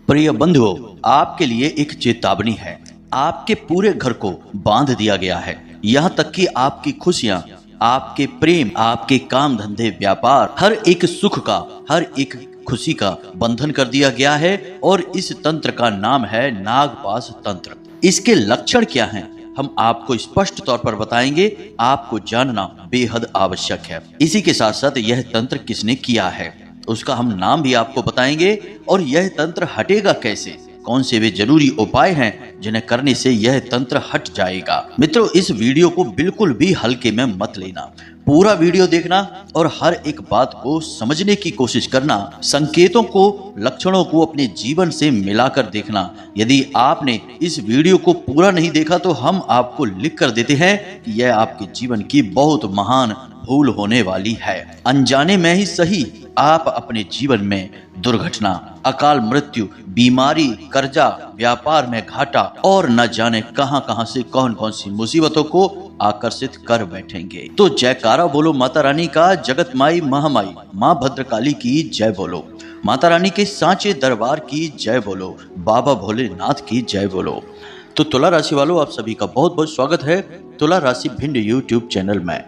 प्रिय बंधुओं, आपके लिए एक चेतावनी है। आपके पूरे घर को बांध दिया गया है। यहाँ तक कि आपकी खुशियाँ, आपके प्रेम, आपके काम धंधे, व्यापार, हर एक सुख का, हर एक खुशी का बंधन कर दिया गया है। और इस तंत्र का नाम है नागपाश तंत्र। इसके लक्षण क्या हैं, हम आपको स्पष्ट तौर पर बताएंगे। आपको जानना बेहद आवश्यक है। इसी के साथ साथ यह तंत्र किसने किया है उसका हम नाम भी आपको बताएंगे। और यह तंत्र हटेगा कैसे, कौन से वे जरूरी उपाय हैं जिन्हें करने से यह तंत्र हट जाएगा। मित्रों, इस वीडियो को बिल्कुल भी हल्के में मत लेना। पूरा वीडियो देखना और हर एक बात को समझने की कोशिश करना। संकेतों को, लक्षणों को अपने जीवन से मिलाकर देखना। यदि आपने इस वीडियो को पूरा नहीं देखा तो हम आपको लिख कर देते हैं कि यह आपके जीवन की बहुत महान भूल होने वाली है। अनजाने में ही सही, आप अपने जीवन में दुर्घटना, अकाल मृत्यु, बीमारी, कर्जा, व्यापार में घाटा और न जाने कहां कहां से कौन कौन सी मुसीबतों को आकर्षित कर बैठेंगे। तो जयकारा बोलो माता रानी का, जगत माई महामाई माँ भद्रकाली की जय बोलो, माता रानी के सांचे दरबार की जय बोलो, बाबा भोलेनाथ की जय बोलो। तो तुला राशि वालों, आप सभी का बहुत बहुत स्वागत है तुला राशि भिंड यूट्यूब चैनल में।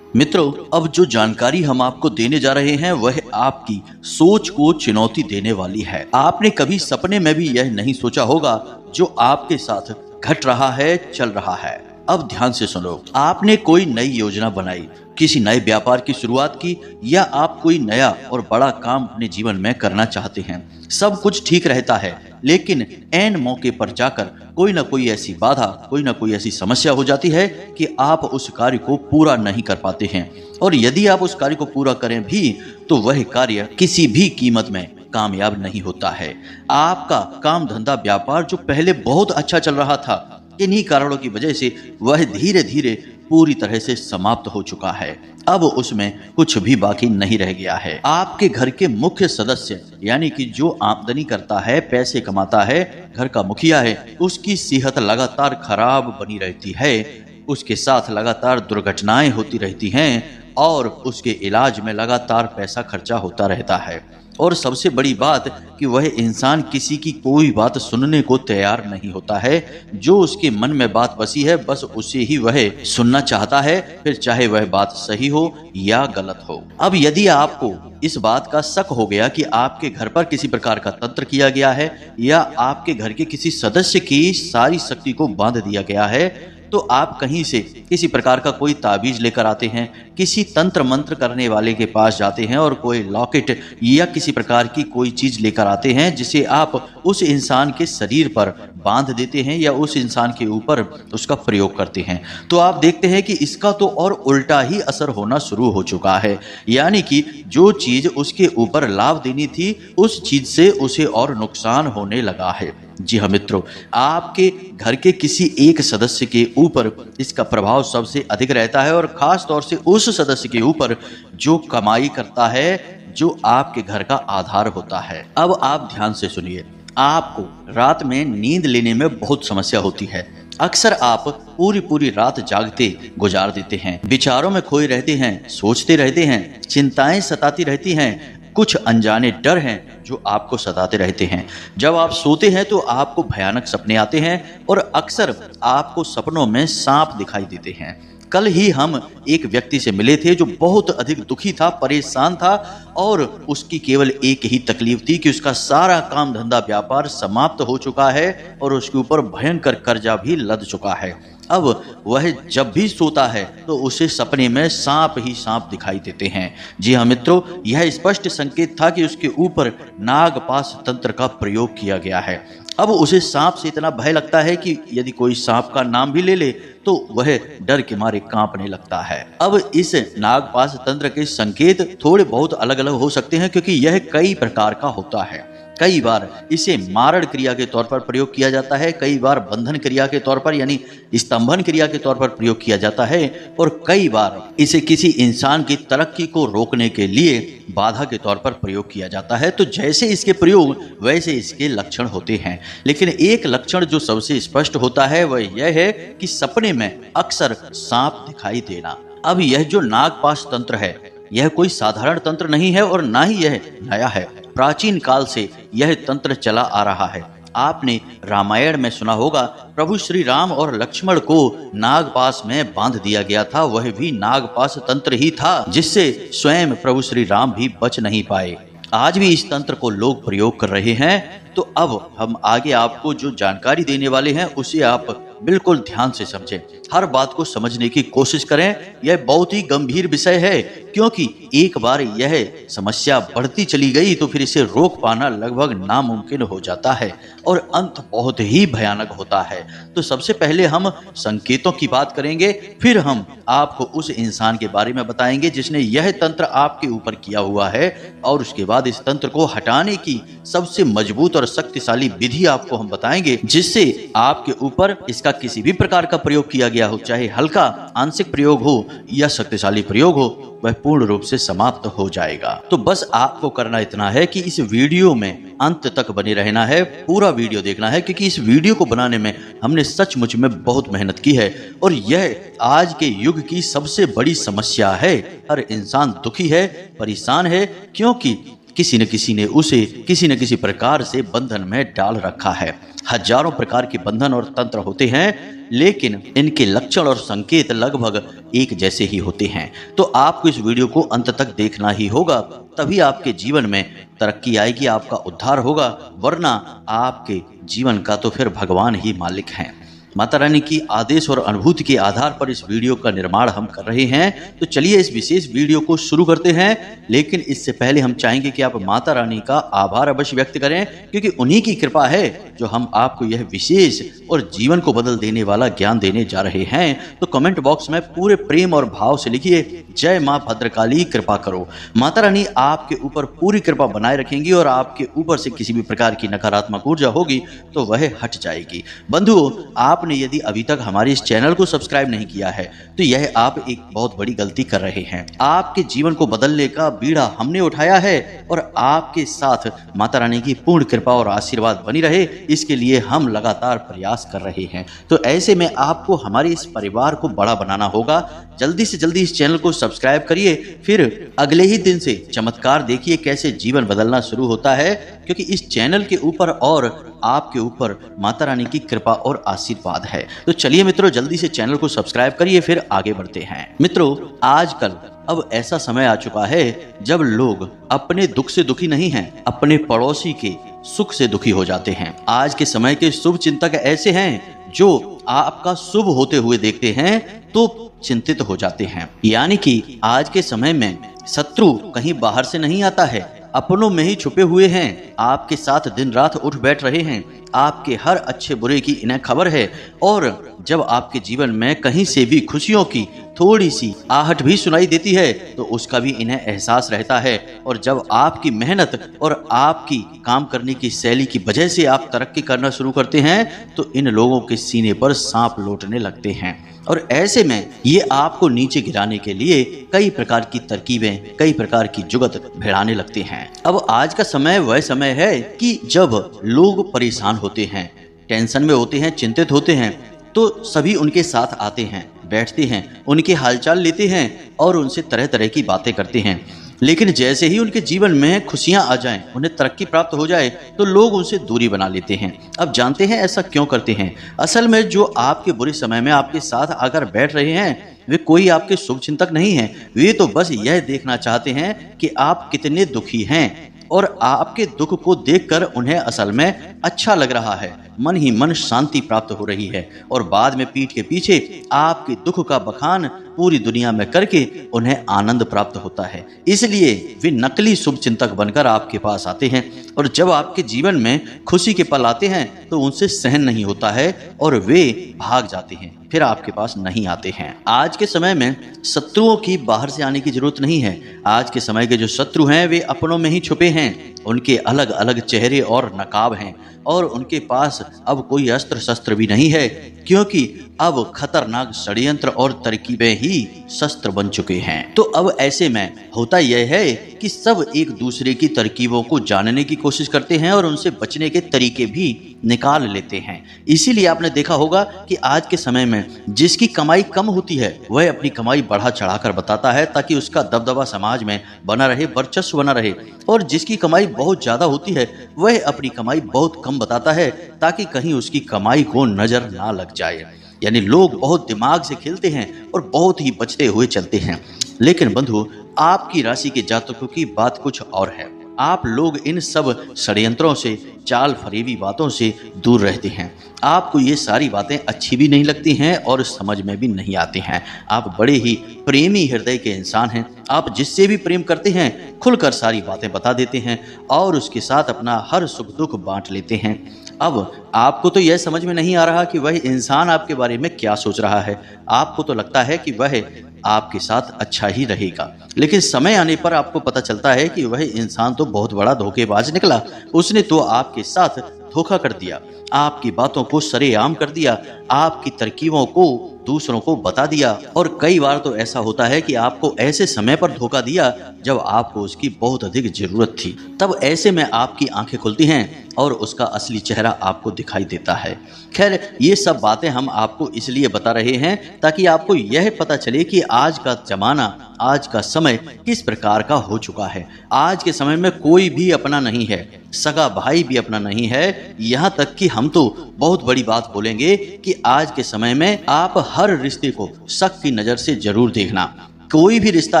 मित्रों, अब जो जानकारी हम आपको देने जा रहे हैं वह आपकी सोच को चुनौती देने वाली है। आपने कभी सपने में भी यह नहीं सोचा होगा जो आपके साथ घट रहा है, चल रहा है। अब ध्यान से सुनो। आपने कोई नई योजना बनाई, किसी नए व्यापार की शुरुआत की, या आप कोई नया और बड़ा काम अपने जीवन में करना चाहते हैं। सब कुछ ठीक रहता है, लेकिन ऐन मौके पर जाकर कोई ना कोई ऐसी बाधा, कोई ना कोई ऐसी समस्या हो जाती है कि आप उस कार्य को पूरा नहीं कर पाते हैं। और यदि आप उस कार्य को पूरा करें भी तो वह कार्य किसी भी कीमत में कामयाब नहीं होता है। आपका काम धंधा, व्यापार जो पहले बहुत अच्छा चल रहा था, इन्हीं कारणों की वजह से वह धीरे धीरे पूरी तरह से समाप्त हो चुका है। अब उसमें कुछ भी बाकी नहीं रह गया है। आपके घर के मुख्य सदस्य, यानी कि जो आमदनी करता है, पैसे कमाता है, घर का मुखिया है, उसकी सेहत लगातार खराब बनी रहती है। उसके साथ लगातार दुर्घटनाएं होती रहती हैं और उसके इलाज में लगातार पैसा खर्चा होता रहता है। और सबसे बड़ी बात कि वह इंसान किसी की कोई बात सुनने को तैयार नहीं होता है। जो उसके मन में बात बसी है बस उसे ही वह सुनना चाहता है, फिर चाहे वह बात सही हो या गलत हो। अब यदि आपको इस बात का शक हो गया कि आपके घर पर किसी प्रकार का तंत्र किया गया है या आपके घर के किसी सदस्य की सारी शक्ति को बांध दिया गया है, तो आप कहीं से किसी प्रकार का कोई ताबीज लेकर आते हैं, किसी तंत्र मंत्र करने वाले के पास जाते हैं और कोई लॉकेट या किसी प्रकार की कोई चीज लेकर आते हैं जिसे आप उस इंसान के शरीर पर बांध देते हैं या उस इंसान के ऊपर उसका प्रयोग करते हैं, तो आप देखते हैं कि इसका तो और उल्टा ही असर होना शुरू हो चुका है। यानी कि जो चीज उसके ऊपर लाभ देनी थी, उस चीज से उसे और नुकसान होने लगा है। जी हाँ मित्रों, आपके घर के किसी एक सदस्य के ऊपर इसका प्रभाव सबसे अधिक रहता है और खास तौर से उस सदस्य के ऊपर जो कमाई करता है, जो आपके घर का आधार होता है। अब आप ध्यान से सुनिए। आपको रात में नींद लेने में बहुत समस्या होती है। अक्सर आप पूरी पूरी रात जागते गुजार देते हैं, विचारों में खोए रहते हैं, सोचते रहते हैं, चिंताएं सताती रहती हैं, कुछ अनजाने डर हैं जो आपको सताते रहते हैं। जब आप सोते हैं तो आपको भयानक सपने आते हैं और अक्सर आपको सपनों में सांप दिखाई देते हैं। कल ही हम एक व्यक्ति से मिले थे जो बहुत अधिक दुखी था, परेशान था और उसकी केवल एक ही तकलीफ थी कि उसका सारा काम धंधा व्यापार समाप्त हो चुका है और उसके ऊपर भयंकर कर्जा भी लद चुका है। अब वह जब भी सोता है तो उसे सपने में सांप ही सांप दिखाई देते हैं। जी हाँ मित्रों, यह स्पष्ट संकेत था कि उसके ऊपर नागपाश तंत्र का प्रयोग किया गया है। अब उसे सांप से इतना भय लगता है कि यदि कोई सांप का नाम भी ले ले तो वह डर के मारे कांपने लगता है। अब इस नागपाश तंत्र के संकेत थोड़े बहुत अलग अलग हो सकते हैं क्योंकि यह कई प्रकार का होता है। कई बार इसे मारण क्रिया के तौर पर प्रयोग किया जाता है, कई बार बंधन क्रिया के तौर पर यानी स्तंभन क्रिया के तौर पर प्रयोग किया जाता है और कई बार इसे किसी इंसान की तरक्की को रोकने के लिए बाधा के तौर पर प्रयोग किया जाता है। तो जैसे इसके प्रयोग वैसे इसके लक्षण होते हैं, लेकिन एक लक्षण जो सबसे स्पष्ट होता है वह यह है कि सपने में अक्सर सांप दिखाई देना। अब यह जो नागपाश तंत्र है यह कोई साधारण तंत्र नहीं है और ना ही यह नया है। प्राचीन काल से यह तंत्र चला आ रहा है। आपने रामायण में सुना होगा, प्रभु श्री राम और लक्ष्मण को नागपाश में बांध दिया गया था। वह भी नागपाश तंत्र ही था, जिससे स्वयं प्रभु श्री राम भी बच नहीं पाए। आज भी इस तंत्र को लोग प्रयोग कर रहे हैं। तो अब हम आगे आपको जो जानकारी देने वाले हैं उसे आप बिल्कुल ध्यान से समझें, हर बात को समझने की कोशिश करें। यह बहुत ही गंभीर विषय है, क्योंकि एक बार यह समस्या बढ़ती चली गई तो फिर इसे रोक पाना लगभग नामुमकिन हो जाता है और अंत बहुत ही भयानक होता है। तो सबसे पहले हम संकेतों की बात करेंगे, फिर हम आपको उस इंसान के बारे में बताएंगे जिसने यह तंत्र आपके ऊपर किया हुआ है, और उसके बाद इस तंत्र को हटाने की सबसे मजबूत और शक्तिशाली विधि आपको हम बताएंगे, जिससे आपके ऊपर इसका किसी भी प्रकार का प्रयोग किया गया हो, चाहे हल्का आंशिक प्रयोग हो या शक्तिशाली प्रयोग हो, वह पूर्ण रूप से समाप्त हो जाएगा। तो बस आपको करना इतना है कि इस वीडियो में अंत तक बने रहना है, पूरा वीडियो देखना है, क्योंकि इस वीडियो को बनाने में हमने सचमुच में बहुत मेहनत की है और यह आज के युग की सबसे बड़ी समस्या है। हर इंसान दुखी है, परेशान है, क्योंकि किसी न किसी ने उसे किसी न किसी प्रकार से बंधन में डाल रखा है। हजारों प्रकार के बंधन और तंत्र होते हैं, लेकिन इनके लक्षण और संकेत लगभग एक जैसे ही होते हैं। तो आपको इस वीडियो को अंत तक देखना ही होगा, तभी आपके जीवन में तरक्की आएगी, आपका उद्धार होगा, वरना आपके जीवन का तो फिर भगवान ही मालिक हैं। माता रानी की आदेश और अनुभूति के आधार पर इस वीडियो का निर्माण हम कर रहे हैं। तो चलिए इस विशेष वीडियो को शुरू करते हैं, लेकिन इससे पहले हम चाहेंगे कि आप माता रानी का आभार अवश्य व्यक्त करें, क्योंकि उन्हीं की कृपा है जो हम आपको यह विशेष और जीवन को बदल देने वाला ज्ञान देने जा रहे हैं। तो कमेंट बॉक्स में पूरे प्रेम और भाव से लिखिए, जय माँ भद्रकाली कृपा करो। माता रानी आपके ऊपर पूरी कृपा बनाए रखेंगी और आपके ऊपर से किसी भी प्रकार की नकारात्मक ऊर्जा होगी तो वह हट जाएगी। बंधुओं, आपने यदि अभी तक हमारे इस चैनल को सब्सक्राइब नहीं किया है तो यह आप एक बहुत बड़ी गलती कर रहे हैं। आपके जीवन को बदलने का बीड़ा हमने उठाया है और आपके साथ माता रानी की पूर्ण कृपा और आशीर्वाद बनी रहे, इसके लिए हम लगातार प्रयास कर रहे हैं। तो ऐसे में आपको हमारे इस परिवार को बड़ा बनाना होगा। जल्दी से जल्दी इस चैनल को सब्सक्राइब करिए, फिर अगले ही दिन से चमत्कार देखिए कैसे जीवन बदलना शुरू होता है, क्योंकि इस चैनल के ऊपर और आपके ऊपर माता रानी की कृपा और आशीर्वाद है। तो चलिए मित्रों, जल्दी से चैनल को सब्सक्राइब करिए, फिर आगे बढ़ते हैं। मित्रों, आजकल अब ऐसा समय आ चुका है जब लोग अपने दुख से दुखी नहीं हैं, अपने पड़ोसी के सुख से दुखी हो जाते हैं। आज के समय के शुभ चिंतक ऐसे हैं जो आपका शुभ होते हुए देखते हैं तो चिंतित हो जाते हैं। यानी कि आज के समय में शत्रु कहीं बाहर से नहीं आता है, अपनों में ही छुपे हुए हैं, आपके साथ दिन रात उठ बैठ रहे हैं, आपके हर अच्छे बुरे की इन्हें खबर है। और जब आपके जीवन में कहीं से भी खुशियों की थोड़ी सी आहट भी सुनाई देती है तो उसका भी इन्हें एहसास रहता है। और जब आपकी मेहनत और आपकी काम करने की शैली की वजह से आप तरक्की करना शुरू करते हैं तो इन लोगों के सीने पर सांप लौटने लगते हैं, और ऐसे में ये आपको नीचे गिराने के लिए कई प्रकार की तरकीबें, कई प्रकार की जुगत भिड़ाने लगते हैं। अब आज का समय वह समय है कि जब लोग परेशान होते हैं, टेंशन में होते हैं, चिंतित होते हैं, तो सभी उनके साथ आते हैं, बैठते हैं, उनके हालचाल लेते हैं और उनसे तरह तरह की बातें करते हैं। लेकिन जैसे ही उनके जीवन में खुशियां आ जाएं, उन्हें तरक्की प्राप्त हो जाए, तो लोग उनसे दूरी बना लेते हैं। अब जानते हैं ऐसा क्यों करते हैं? असल में जो आपके बुरे समय में आपके साथ आकर बैठ रहे हैं वे कोई आपके शुभ चिंतक नहीं हैं। वे तो बस यह देखना चाहते हैं कि आप कितने दुखी हैं, और आपके दुख को देखकर उन्हें असल में अच्छा लग रहा है, मन ही मन शांति प्राप्त हो रही है, और बाद में पीठ के पीछे आपके दुख का बखान पूरी दुनिया में करके उन्हें आनंद प्राप्त होता है। इसलिए वे नकली शुभ चिंतक बनकर आपके पास आते हैं, और जब आपके जीवन में खुशी के पल आते हैं तो उनसे सहन नहीं होता है और वे भाग जाते हैं, फिर आपके पास नहीं आते हैं। आज के समय में शत्रुओं की बाहर से आने की जरूरत नहीं है। आज के समय के जो शत्रु हैं वे अपनों में ही छुपे हैं, उनके अलग अलग चेहरे और नकाब हैं, और उनके पास अब कोई अस्त्र शस्त्र भी नहीं है, क्योंकि अब खतरनाक षड्यंत्र और तरकीबें ही शस्त्र बन चुके हैं। तो अब ऐसे में होता यह है कि सब एक दूसरे की तरकीबों को जानने की कोशिश करते हैं और उनसे बचने के तरीके भी निकाल लेते हैं। इसीलिए आपने देखा होगा कि आज के समय में जिसकी कमाई कम होती है वह अपनी कमाई बढ़ा चढ़ाकर बताता है, ताकि उसका दबदबा समाज में बना रहे, वर्चस्व बना रहे, और जिसकी कमाई बहुत ज्यादा होती है वह अपनी कमाई बहुत कम बताता है ताकि कहीं उसकी कमाई को नजर ना लग जाए। यानी लोग बहुत दिमाग से खेलते हैं और बहुत ही बचते हुए चलते हैं। लेकिन बंधु, आपकी राशि के जातकों की बात कुछ और है। आप लोग इन सब षड्यंत्रों से, चाल फरेबी बातों से दूर रहते हैं। आपको ये सारी बातें अच्छी भी नहीं लगती हैं और समझ में भी नहीं आती हैं। आप बड़े ही प्रेमी हृदय के इंसान हैं। आप जिससे भी प्रेम करते हैं खुलकर सारी बातें बता देते हैं और उसके साथ अपना हर सुख दुख बांट लेते हैं। अब आपको तो यह समझ में नहीं आ रहा कि वह इंसान आपके बारे में क्या सोच रहा है। आपको तो लगता है कि वह आपके साथ अच्छा ही रहेगा, लेकिन समय आने पर आपको पता चलता है कि वह इंसान तो बहुत बड़ा धोखेबाज निकला। उसने तो आपके साथ धोखा कर दिया, आपकी बातों को सरेआम कर दिया, आपकी तरकीबों को दूसरों को बता दिया। और कई बार तो ऐसा होता है कि आपको ऐसे समय पर धोखा दिया जब आपको उसकी बहुत अधिक जरूरत थी। तब ऐसे में आपकी आंखें खुलती हैं और उसका असली चेहरा आपको दिखाई देता है। खैर, ये सब बातें हम आपको इसलिए बता रहे हैं ताकि आपको यह पता चले कि आज का जमाना, आज का समय किस प्रकार का हो चुका है। आज के समय में कोई भी अपना नहीं है, सगा भाई भी अपना नहीं है। यहाँ तक कि हम तो बहुत बड़ी बात बोलेंगे कि आज के समय में आप हर रिश्ते को शक की नजर से जरूर देखना। कोई भी रिश्ता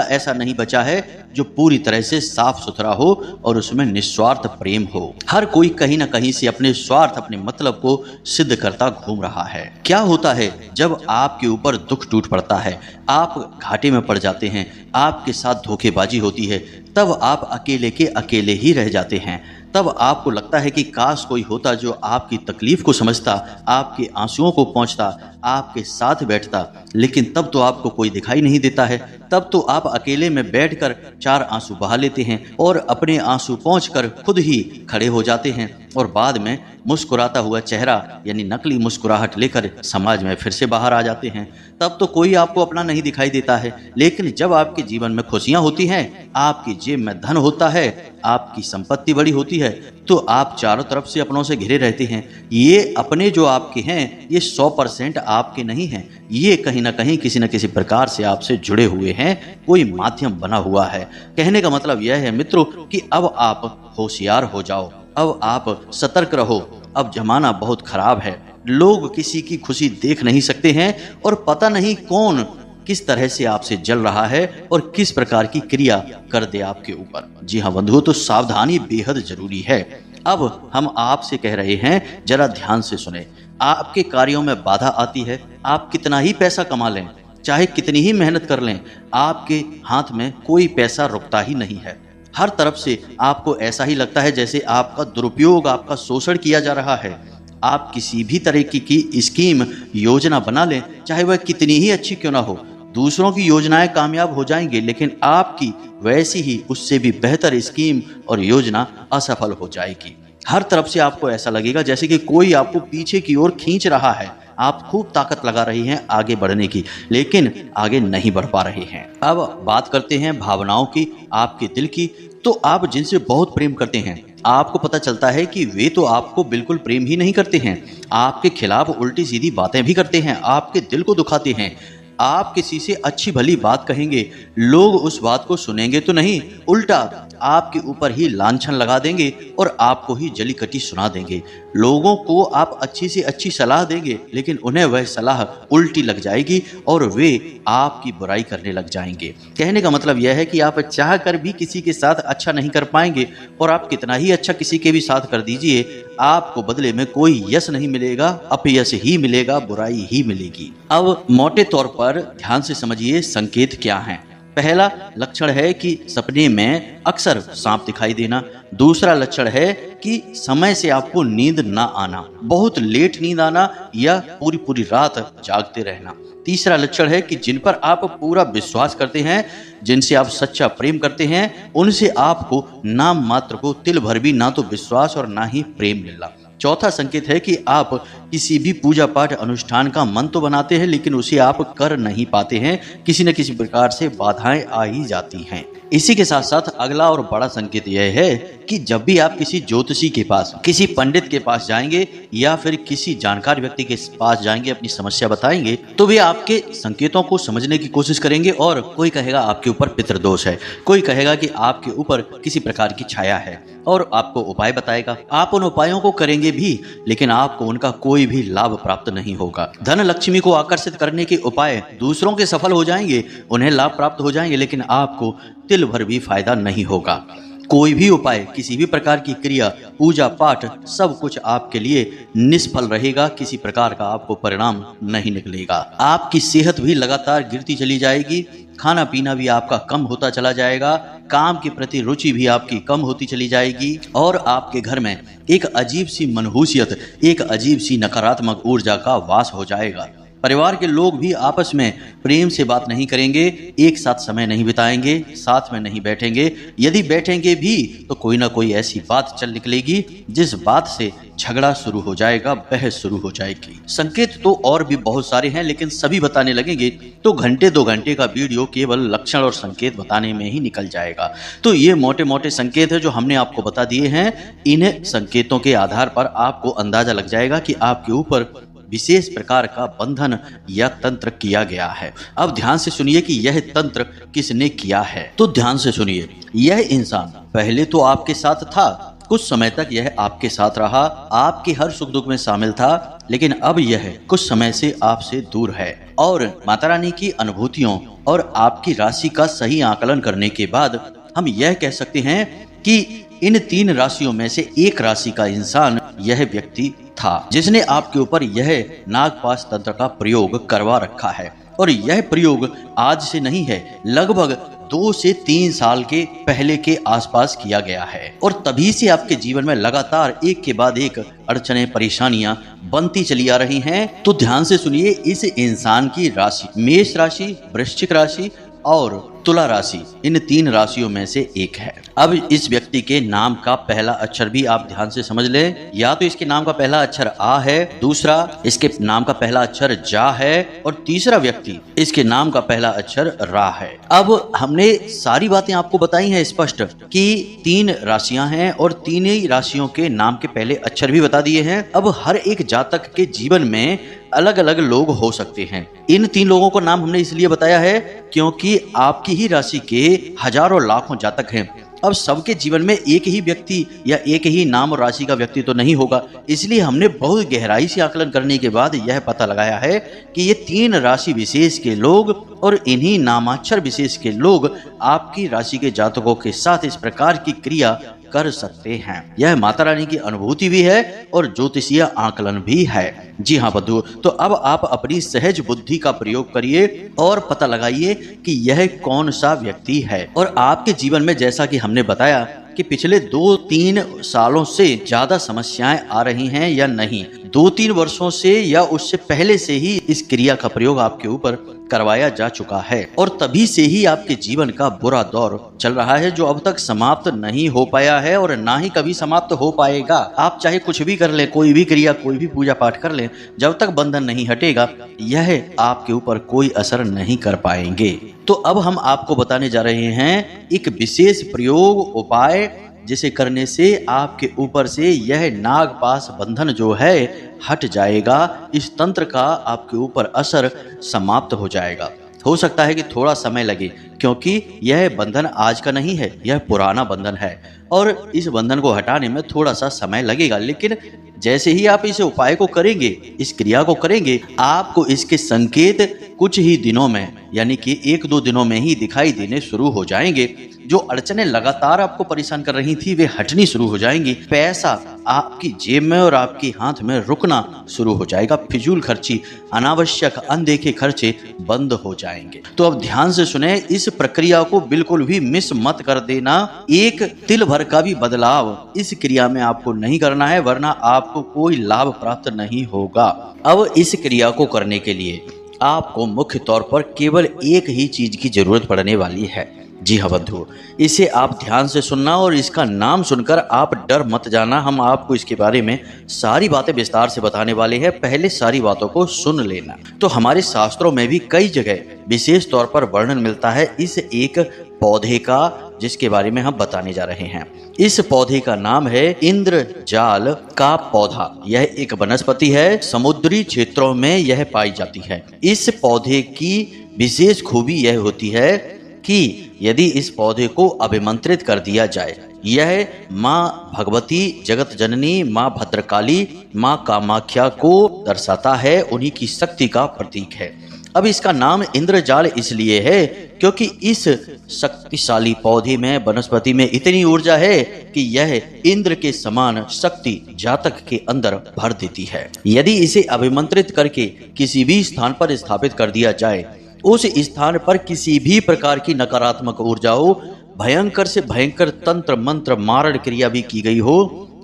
ऐसा नहीं बचा है जो पूरी तरह से साफ सुथरा हो और उसमें निस्वार्थ प्रेम हो। हर कोई कहीं ना कहीं से अपने स्वार्थ, अपने मतलब को सिद्ध करता घूम रहा है। क्या होता है जब आपके ऊपर दुख टूट पड़ता है, आप घाटे में पड़ जाते हैं, आपके साथ धोखेबाजी होती है, तब आप अकेले के अकेले ही रह जाते हैं। तब आपको लगता है कि काश कोई होता जो आपकी तकलीफ को समझता, आपके आंसुओं को पहुंचता, आपके साथ बैठता। लेकिन तब तो आपको कोई दिखाई नहीं देता है। तब तो आप अकेले में बैठकर 4 आंसू बहा लेते हैं और अपने आंसू पहुंचकर खुद ही खड़े हो जाते हैं और बाद में मुस्कुराता हुआ चेहरा यानी नकली मुस्कुराहट लेकर समाज में फिर से बाहर आ जाते हैं। तब तो कोई आपको अपना नहीं दिखाई देता है। लेकिन जब आपके जीवन में खुशियां होती हैं, आपकी जेब में धन होता है, आपकी संपत्ति बड़ी होती है, तो आप चारों तरफ से अपनों से घिरे रहते हैं। ये अपने जो आपके हैं ये 100% आपके नहीं हैं। ये कहीं ना कहीं किसी न किसी प्रकार से आपसे जुड़े हुए हैं, कोई माध्यम बना हुआ है। कहने का मतलब यह है मित्रों कि अब आप होशियार हो जाओ, अब आप सतर्क रहो। अब जमाना बहुत खराब है, लोग किसी की खुशी देख नहीं सकते हैं और पता नहीं कौन किस तरह से आपसे जल रहा है और किस प्रकार की क्रिया कर दे आपके ऊपर। जी हाँ बंधुओं, तो सावधानी बेहद जरूरी है। अब हम आपसे कह रहे हैं, जरा ध्यान से सुने। आपके कार्यों में बाधा आती है, आप कितना ही पैसा कमा लें, चाहे कितनी ही मेहनत कर लें, आपके हाथ में कोई पैसा रुकता ही नहीं है। हर तरफ से आपको ऐसा ही लगता है जैसे आपका दुरुपयोग, आपका शोषण किया जा रहा है। आप किसी भी तरह की स्कीम, योजना बना लें, चाहे वह कितनी ही अच्छी क्यों ना हो, दूसरों की योजनाएं कामयाब हो जाएंगे, लेकिन आपकी वैसी ही उससे भी बेहतर स्कीम और योजना असफल हो जाएगी। हर तरफ से आपको ऐसा लगेगा जैसे कि कोई आपको पीछे की ओर खींच रहा है। आप खूब ताकत लगा रही हैं आगे बढ़ने की, लेकिन आगे नहीं बढ़ पा रहे हैं। अब बात करते हैं भावनाओं की, आपके दिल की। तो आप जिनसे बहुत प्रेम करते हैं, आपको पता चलता है कि वे तो आपको बिल्कुल प्रेम ही नहीं करते हैं, आपके खिलाफ उल्टी सीधी बातें भी करते हैं, आपके दिल को दुखाते हैं। आप किसी से अच्छी भली बात कहेंगे, लोग उस बात को सुनेंगे तो नहीं, उल्टा आपके ऊपर ही लांछन लगा देंगे और आपको ही जली कटी सुना देंगे। लोगों को आप अच्छी से अच्छी सलाह देंगे, लेकिन उन्हें वह सलाह उल्टी लग जाएगी और वे आपकी बुराई करने लग जाएंगे। कहने का मतलब यह है कि आप चाह कर भी किसी के साथ अच्छा नहीं कर पाएंगे और आप कितना ही अच्छा किसी के भी साथ कर दीजिए, आपको बदले में कोई यश नहीं मिलेगा, अपयश ही मिलेगा, बुराई ही मिलेगी। अब मोटे तौर पर ध्यान से समझिए संकेत क्या हैं। पहला लक्षण है कि सपने में अक्सर सांप दिखाई देना। दूसरा लक्षण है कि समय से आपको नींद ना आना, बहुत लेट नींद आना या पूरी पूरी रात जागते रहना। तीसरा लक्षण है कि जिन पर आप पूरा विश्वास करते हैं, जिनसे आप सच्चा प्रेम करते हैं, उनसे आपको नाम मात्र को तिल भर भी ना तो विश्वास और ना ही प्रेम मिलना। चौथा संकेत है कि आप किसी भी पूजा पाठ अनुष्ठान का मन तो बनाते हैं, लेकिन उसे आप कर नहीं पाते हैं, किसी न किसी प्रकार से बाधाएं आ ही जाती हैं। इसी के साथ साथ अगला और बड़ा संकेत यह है कि जब भी आप किसी ज्योतिषी के पास, किसी पंडित के पास जाएंगे या फिर किसी जानकार व्यक्ति के पास जाएंगे, अपनी समस्या बताएंगे, तो वे आपके संकेतों को समझने की कोशिश करेंगे। और कोई कहेगा आपके ऊपर पितृदोष है, कोई कहेगा कि आपके ऊपर किसी प्रकार की छाया है, और आपको उपाय बताएगा। आप उन उपायों को करेंगे भी, लेकिन आपको उनका कोई भी लाभ प्राप्त नहीं होगा। धन लक्ष्मी को आकर्षित करने के उपाय दूसरों के सफल हो जाएंगे, उन्हें लाभ प्राप्त हो जाएंगे, लेकिन आपको तिल भर भी फायदा नहीं होगा। कोई भी उपाय, किसी भी प्रकार की क्रिया, पूजा पाठ, सब कुछ आपके लिए निष्फल रहेगा। किसी प्रकार का आपको परिणाम नहीं निकलेगा। आपकी सेहत भी लगातार गिरती चली जाएगी, खाना पीना भी आपका कम होता चला जाएगा, काम के प्रति रुचि भी आपकी कम होती चली जाएगी और आपके घर में एक अजीब सी मनहूसियत, एक अजीब सी नकारात्मक ऊर्जा का वास हो जाएगा। परिवार के लोग भी आपस में प्रेम से बात नहीं करेंगे, एक साथ समय नहीं बिताएंगे, साथ में नहीं बैठेंगे। यदि बैठेंगे भी तो कोई ना कोई ऐसी बात चल निकलेगी जिस बात से झगड़ा शुरू हो जाएगा, बहस शुरू हो जाएगी। संकेत तो और भी बहुत सारे हैं, लेकिन सभी बताने लगेंगे तो घंटे 2 घंटे का वीडियो केवल लक्षण और संकेत बताने में ही निकल जाएगा। तो ये मोटे मोटे संकेत है जो हमने आपको बता दिए हैं। इन संकेतों के आधार पर आपको अंदाजा लग जाएगा कि आपके ऊपर विशेष प्रकार का बंधन या तंत्र किया गया है। अब ध्यान से सुनिए कि यह तंत्र किसने किया है। तो ध्यान से सुनिए, यह इंसान पहले तो आपके साथ था, कुछ समय तक यह आपके साथ रहा, आपके हर सुख दुख में शामिल था, लेकिन अब यह कुछ समय से आपसे दूर है। और माता रानी की अनुभूतियों और आपकी राशि का सही आकलन करने के बाद हम यह कह सकते हैं कि इन 3 राशियों में से एक राशि का इंसान यह व्यक्ति था, जिसने आपके ऊपर यह नागपाश तंत्र का प्रयोग करवा रखा है। और यह प्रयोग आज से नहीं है, लगभग 2 से 3 साल के पहले के आसपास किया गया है। और तभी से आपके जीवन में लगातार एक के बाद एक अड़चने, परेशानियां बनती चली आ रही हैं। तो ध्यान से सुनिए, इस इंसान की राशि मेष राशि, वृश्चिक राशि और तुला राशि, इन 3 राशियों में से एक है। अब इस व्यक्ति के नाम का पहला अक्षर भी आप ध्यान से समझ लें। या तो इसके नाम का पहला अक्षर आ है, दूसरा इसके नाम का पहला अक्षर जा है और तीसरा व्यक्ति इसके नाम का पहला अक्षर रा है। अब हमने सारी बातें आपको बताई हैं स्पष्ट कि 3 राशियां हैं और 3 ही राशियों के नाम के पहले अक्षर भी बता दिए हैं। अब हर एक जातक के जीवन में अलग अलग लोग हो सकते हैं। इन 3 लोगों को नाम हमने इसलिए बताया है क्योंकि आपकी ही राशि के हजारों लाखों जातक हैं। अब सबके जीवन में एक ही व्यक्ति या एक ही नाम और राशि का व्यक्ति तो नहीं होगा, इसलिए हमने बहुत गहराई से आकलन करने के बाद यह पता लगाया है कि ये 3 राशि विशेष के लोग और इन्हीं नामाक्षर विशेष के लोग आपकी राशि के जातकों के साथ इस प्रकार की क्रिया कर सकते हैं। यह माता रानी की अनुभूति भी है और ज्योतिषीय आकलन भी है। जी हाँ बंधु, तो अब आप अपनी सहज बुद्धि का प्रयोग करिए और पता लगाइए कि यह कौन सा व्यक्ति है। और आपके जीवन में जैसा कि हमने बताया कि पिछले 2-3 सालों से ज्यादा समस्याएं आ रही हैं या नहीं, 2-3 वर्षों से या उससे पहले से ही इस क्रिया का प्रयोग आपके ऊपर करवाया जा चुका है और तभी से ही आपके जीवन का बुरा दौर चल रहा है जो अब तक समाप्त नहीं हो पाया है और ना ही कभी समाप्त हो पाएगा। आप चाहे कुछ भी कर लें, कोई भी क्रिया, कोई भी पूजा पाठ कर लें, जब तक बंधन नहीं हटेगा यह आपके ऊपर कोई असर नहीं कर पाएंगे। तो अब हम आपको बताने जा रहे हैं एक विशेष प्रयोग, उपाय, जिसे करने से आपके ऊपर से यह नागपाश बंधन जो है हट जाएगा। इस तंत्र का आपके ऊपर असर समाप्त हो जाएगा। हो सकता है कि थोड़ा समय लगे क्योंकि यह बंधन आज का नहीं है, यह पुराना बंधन है और इस बंधन को हटाने में थोड़ा सा समय लगेगा। लेकिन जैसे ही आप इस उपाय को करेंगे, इस क्रिया को करेंगे, आपको इसके संकेत कुछ ही दिनों में यानी कि 1-2 दिनों में ही दिखाई देने शुरू हो जाएंगे। जो अड़चनें लगातार आपको परेशान कर रही थी वे हटनी शुरू हो जाएंगी। पैसा आपकी जेब में और आपके हाथ में रुकना शुरू हो जाएगा। फिजूल खर्ची, अनावश्यक अनदेखे खर्चे बंद हो जाएंगे। तो अब ध्यान से सुने, इस प्रक्रिया को बिल्कुल भी मिस मत कर देना। एक तिल भर का भी बदलाव इस क्रिया में आपको नहीं करना है, वरना आपको कोई लाभ प्राप्त नहीं होगा। अब इस क्रिया को करने के लिए आपको मुख्य तौर पर केवल एक ही चीज की जरूरत पड़ने वाली है। जी हाँ बंधु, इसे आप ध्यान से सुनना और इसका नाम सुनकर आप डर मत जाना। हम आपको इसके बारे में सारी बातें विस्तार से बताने वाले हैं, पहले सारी बातों को सुन लेना। तो हमारे शास्त्रों में भी कई जगह विशेष तौर पर वर्णन मिलता है इस एक पौधे का, जिसके बारे में हम बताने जा रहे हैं। इस पौधे का नाम है इंद्रजाल का पौधा। यह एक वनस्पति है, समुद्री क्षेत्रों में यह पाई जाती है। इस पौधे की विशेष खूबी यह होती है कि यदि इस पौधे को अभिमंत्रित कर दिया जाए, यह माँ भगवती, जगत जननी, माँ भद्रकाली, माँ कामाख्या को दर्शाता है, उन्हीं की शक्ति का प्रतीक है। अब इसका नाम इंद्रजाल इसलिए है क्योंकि इस शक्तिशाली पौधे में, वनस्पति में इतनी ऊर्जा है कि यह इंद्र के समान शक्ति जातक के अंदर भर देती है। यदि इसे अभिमंत्रित करके किसी भी स्थान पर स्थापित कर दिया जाए, उस स्थान पर किसी भी प्रकार की नकारात्मक ऊर्जा हो, भयंकर से भयंकर तंत्र मंत्र मारण क्रिया भी की गई हो,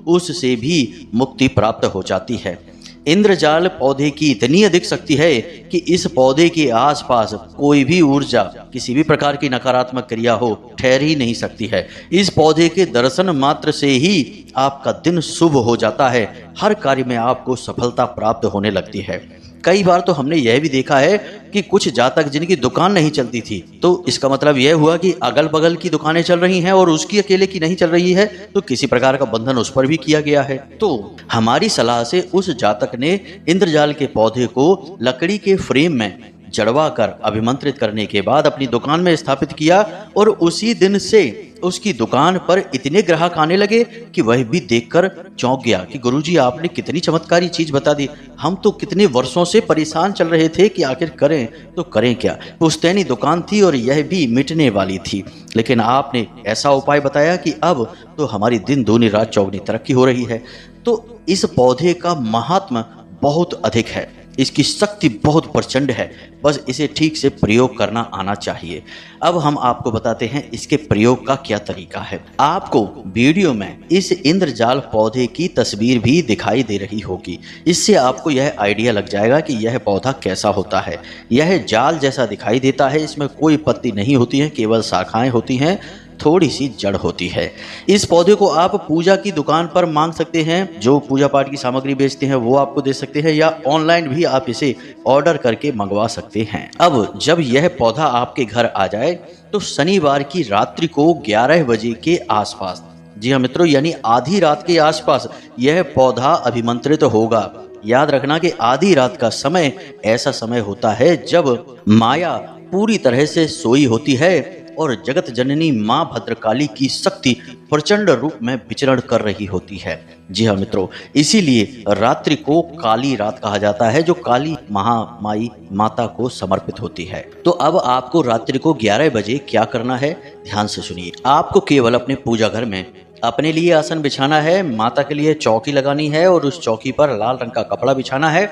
उससे भी मुक्ति प्राप्त हो जाती है। इंद्रजाल पौधे की इतनी अधिक शक्ति है कि इस पौधे के आसपास कोई भी ऊर्जा, किसी भी प्रकार की नकारात्मक क्रिया हो, ठहर ही नहीं सकती है। इस पौधे के दर्शन मात्र से ही आपका दिन शुभ हो जाता है, हर कार्य में आपको सफलता प्राप्त होने लगती है। कई बार तो हमने यह भी देखा है कि कुछ जातक जिनकी दुकान नहीं चलती थी, तो इसका मतलब यह हुआ कि अगल बगल की दुकानें चल रही हैं और उसकी अकेले की नहीं चल रही है, तो किसी प्रकार का बंधन उस पर भी किया गया है। तो हमारी सलाह से उस जातक ने इंद्रजाल के पौधे को लकड़ी के फ्रेम में जड़वा कर अभिमंत्रित करने के बाद अपनी दुकान में स्थापित किया, और उसी दिन से उसकी दुकान पर इतने ग्राहक आने लगे कि वह भी देखकर चौंक गया कि गुरुजी, आपने कितनी चमत्कारी चीज बता दी। हम तो कितने वर्षों से परेशान चल रहे थे कि आखिर करें तो करें क्या। पुश्तैनी दुकान थी और यह भी मिटने वाली थी, लेकिन आपने ऐसा उपाय बताया कि अब तो हमारी दिन दूनी रात चौगनी तरक्की हो रही है। तो इस पौधे का महात्म बहुत अधिक है, इसकी शक्ति बहुत प्रचंड है, बस इसे ठीक से प्रयोग करना आना चाहिए। अब हम आपको बताते हैं इसके प्रयोग का क्या तरीका है। आपको वीडियो में इस इंद्रजाल पौधे की तस्वीर भी दिखाई दे रही होगी, इससे आपको यह आइडिया लग जाएगा कि यह पौधा कैसा होता है। यह जाल जैसा दिखाई देता है, इसमें कोई पत्ती नहीं होती है, केवल शाखाएं होती हैं, थोड़ी सी जड़ होती है। इस पौधे को आप पूजा की दुकान पर मांग सकते हैं, जो पूजा पाठ की सामग्री बेचते हैं वो आपको दे सकते हैं, या ऑनलाइन भी आप इसे ऑर्डर करके मंगवा सकते हैं। अब जब यह पौधा आपके घर आ जाए तो शनिवार की रात्रि को 11 बजे के आसपास, जी हाँ मित्रों, यानी आधी रात के आसपास यह पौधा अभिमंत्रित होगा। याद रखना कि आधी रात का समय ऐसा समय होता है जब माया पूरी तरह से सोई होती है और जगत जननी माँ भद्रकाली की शक्ति प्रचंड रूप में विचरण कर रही होती है। जी हाँ मित्रों, इसीलिए रात्रि को काली रात कहा जाता है, जो काली महामाई माता को समर्पित होती है। तो अब आपको रात्रि को 11 बजे क्या करना है, ध्यान से सुनिए। आपको केवल अपने पूजा घर में अपने लिए आसन बिछाना है, माता के लिए चौकी लगानी है और उस चौकी पर लाल रंग का कपड़ा बिछाना है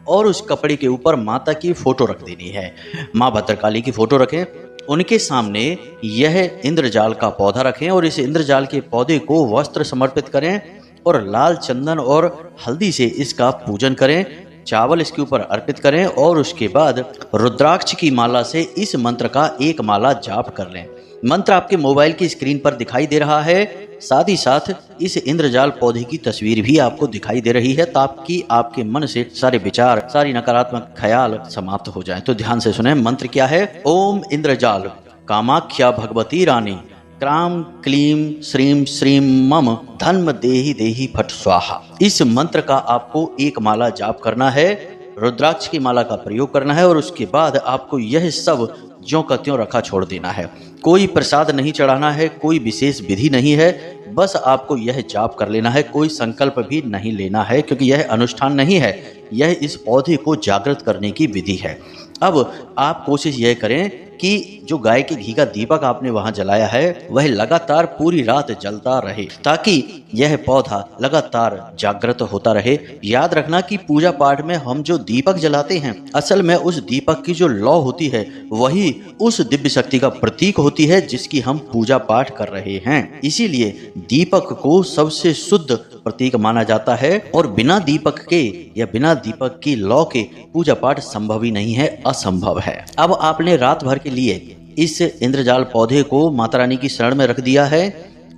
और उस कपड़े के ऊपर माता की फोटो रख देनी है। माँ भद्रकाली की फोटो रखें, उनके सामने यह इंद्रजाल का पौधा रखें और इस इंद्रजाल के पौधे को वस्त्र समर्पित करें और लाल चंदन और हल्दी से इसका पूजन करें, चावल इसके ऊपर अर्पित करें और उसके बाद रुद्राक्ष की माला से इस मंत्र का एक माला जाप कर लें। मंत्र आपके मोबाइल की स्क्रीन पर दिखाई दे रहा है, साथ ही साथ इस इंद्रजाल पौधे की तस्वीर भी आपको दिखाई दे रही है, ताकि आपके मन से सारे विचार, सारी नकारात्मक ख्याल समाप्त हो जाएं। तो ध्यान से सुने, मंत्र क्या है। ओम इंद्रजाल कामाख्या भगवती रानी क्राम क्लीम श्रीम श्रीम मम धन्म देहि देहि फट स्वाहा। इस मंत्र का आपको एक माला जाप करना है, रुद्राक्ष की माला का प्रयोग करना है और उसके बाद आपको यह सब ज्यों का त्यों रखा छोड़ देना है। कोई प्रसाद नहीं चढ़ाना है, कोई विशेष विधि नहीं है, बस आपको यह जाप कर लेना है। कोई संकल्प भी नहीं लेना है, क्योंकि यह अनुष्ठान नहीं है, यह इस पौधे को जागृत करने की विधि है। अब आप कोशिश यह करें कि जो गाय के घी का दीपक आपने वहां जलाया है वह लगातार पूरी रात जलता रहे, ताकि यह पौधा लगातार जागृत होता रहे। याद रखना कि पूजा पाठ में हम जो दीपक जलाते हैं, असल में उस दीपक की जो लौ होती है वही उस दिव्य शक्ति का प्रतीक होती है जिसकी हम पूजा पाठ कर रहे हैं। इसीलिए दीपक को सबसे शुद्ध प्रतीक माना जाता है और बिना दीपक के या बिना दीपक की लौ के पूजा पाठ संभव ही नहीं है, असंभव है। अब आपने रात भर के लिए इस इंद्रजाल पौधे को माता रानी की शरण में रख दिया है।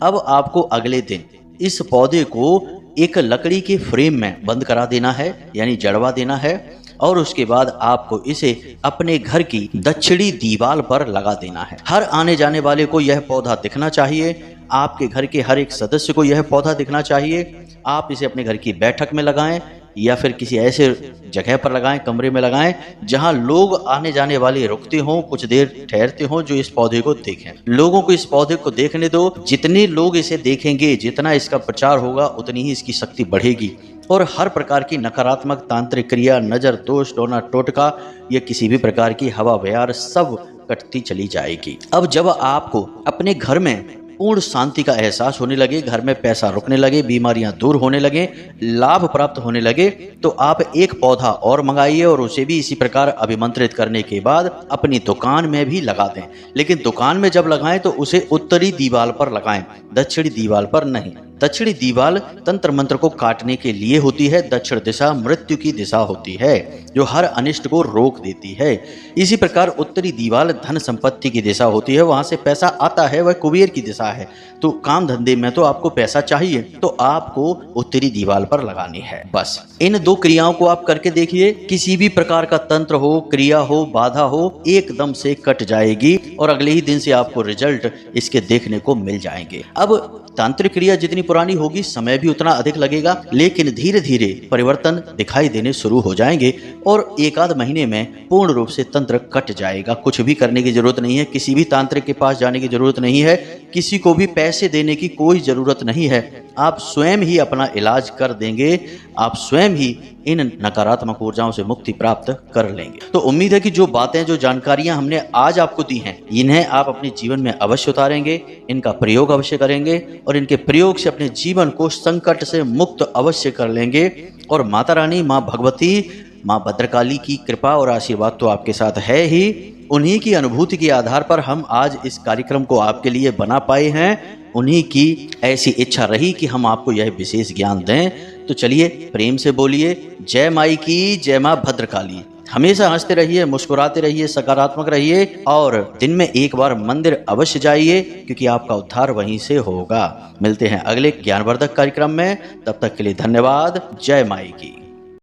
अब आपको अगले दिन इस पौधे को एक लकड़ी के फ्रेम में बंद करा देना है, यानी जड़वा देना है, और उसके बाद आपको इसे अपने घर की दक्षिणी दीवार पर लगा देना है। हर आने जाने वाले को यह पौधा दिखना चाहिए, आपके घर के हर एक सदस्य को यह पौधा दिखना चाहिए। आप इसे अपने घर की बैठक में लगाएं या फिर किसी ऐसे जगह पर लगाएं, कमरे में लगाएं जहां लोग आने जाने वाले रुकते हों, कुछ देर ठहरते हों, जो इस पौधे को देखें। लोगों को इस पौधे को देखने दो। जितने लोग इसे देखेंगे, जितना इसका प्रचार होगा, उतनी ही इसकी शक्ति बढ़ेगी और हर प्रकार की नकारात्मक तांत्रिक क्रिया, नजर, दोष, टोना, टोटका या किसी भी प्रकार की हवा बयार सब कटती चली जाएगी। अब जब आपको अपने घर में पूर्ण शांति का एहसास होने लगे, घर में पैसा रुकने लगे, बीमारियां दूर होने लगे, लाभ प्राप्त होने लगे, तो आप एक पौधा और मंगाइए और उसे भी इसी प्रकार अभिमंत्रित करने के बाद अपनी दुकान में भी लगा दें। लेकिन दुकान में जब लगाएं तो उसे उत्तरी दीवार पर लगाएं, दक्षिणी दीवार पर नहीं। दक्षिणी दीवार तंत्र मंत्र को काटने के लिए होती है। दक्षिण दिशा मृत्यु की दिशा होती है, जो हर अनिष्ट को रोक देती है। इसी प्रकार उत्तरी दीवार धन संपत्ति की दिशा होती है, वहां से पैसा आता है, वह कुबेर की दिशा है। तो काम धंधे में तो आपको पैसा चाहिए, तो आपको उत्तरी दीवार पर लगानी है। बस इन दो क्रियाओं को आप करके देखिए, किसी भी प्रकार का तंत्र हो, क्रिया हो, बाधा हो, एकदम से कट जाएगी और अगले ही दिन से आपको रिजल्ट इसके देखने को मिल जाएंगे। अब तांत्रिक क्रिया जितनी पुरानी होगी, समय भी उतना अधिक लगेगा, लेकिन धीरे धीरे परिवर्तन दिखाई देने शुरू हो जाएंगे और एक आध महीने में पूर्ण रूप से तंत्र कट जाएगा। कुछ भी करने की जरूरत नहीं है, किसी भी तांत्रिक के पास जाने की जरूरत नहीं है, किसी को भी पैसे देने की कोई जरूरत नहीं है। आप स्वयं ही अपना इलाज कर देंगे, आप स्वयं ही इन नकारात्मक ऊर्जाओं से मुक्ति प्राप्त कर लेंगे। तो उम्मीद है कि जो बातें, जो जानकारियां हमने आज आपको दी हैं, इन्हें आप अपने जीवन में अवश्य उतारेंगे, इनका प्रयोग अवश्य करेंगे और इनके प्रयोग से अपने जीवन को संकट से मुक्त अवश्य कर लेंगे। और माता रानी, माँ भगवती, माँ भद्रकाली की कृपा और आशीर्वाद तो आपके साथ है ही। उन्हीं की अनुभूति के आधार पर हम आज इस कार्यक्रम को आपके लिए बना पाए हैं। उन्हीं की ऐसी इच्छा रही कि हम आपको यह विशेष ज्ञान दें। तो चलिए प्रेम से बोलिए, जय माई की, जय माँ भद्रकाली। हमेशा हंसते रहिए, मुस्कुराते रहिए, सकारात्मक रहिए और दिन में एक बार मंदिर अवश्य जाइए, क्योंकि आपका उद्धार वहीं से होगा। मिलते हैं अगले ज्ञानवर्धक कार्यक्रम में, तब तक के लिए धन्यवाद। जय माई की।